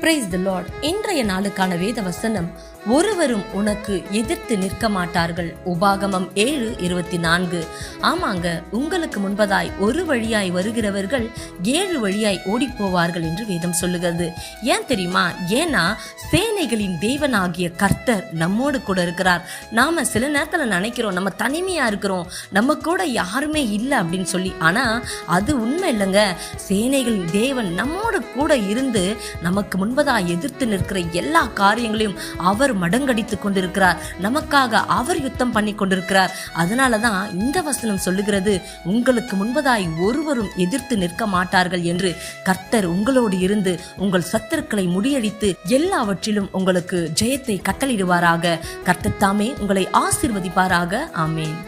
Praise the Lord. இன்றைய நாளுக்கான வேத வசனம், ஒருவரும் உனக்கு எதிர்த்து நிற்க மாட்டார்கள். உபாகமம் 7:24. ஆமாங்க, உங்களுக்கு முன்பதாய் ஒரு வழியாய் வருகிறவர்கள் 7 வழியாய் ஓடிப்போவார்கள் என்று வேதம் சொல்லுகிறது. ஏன் தெரியுமா? ஏன்னா சேனைகளின் தேவனாகிய கர்த்தர் நம்மோடு கூட இருக்கிறார். நாம சில நேரத்துல நினைக்கிறோம் நம்ம தனிமையா இருக்கிறோம், நம்ம கூட யாருமே இல்லை அப்படின்னு சொல்லி. ஆனா அது உண்மை இல்லைங்க. சேனைகளின் தேவன் நம்மோடு கூட இருந்து நமக்கு முன்பதாய் எதிர்த்து நிற்கிற எல்லா காரியங்களையும் அவர் மடங்கடித்து கொண்டிருக்கிறார். நமக்காக அவர் யுத்தம் பண்ணி கொண்டிருக்கிறார். அதனாலதான் இந்த வசனம் சொல்லுகிறது, உங்களுக்கு முன்பதாய் ஒருவரும் எதிர்த்து நிற்க மாட்டார்கள் என்று. கர்த்தர் உங்களோடு இருந்து உங்கள் சத்துருக்களை முறியடித்து எல்லாவற்றிலும் உங்களுக்கு ஜெயத்தை கட்டளிடுவாராக. கர்த்தர் தாமே உங்களை ஆசீர்வதிப்பாராக. ஆமேன்.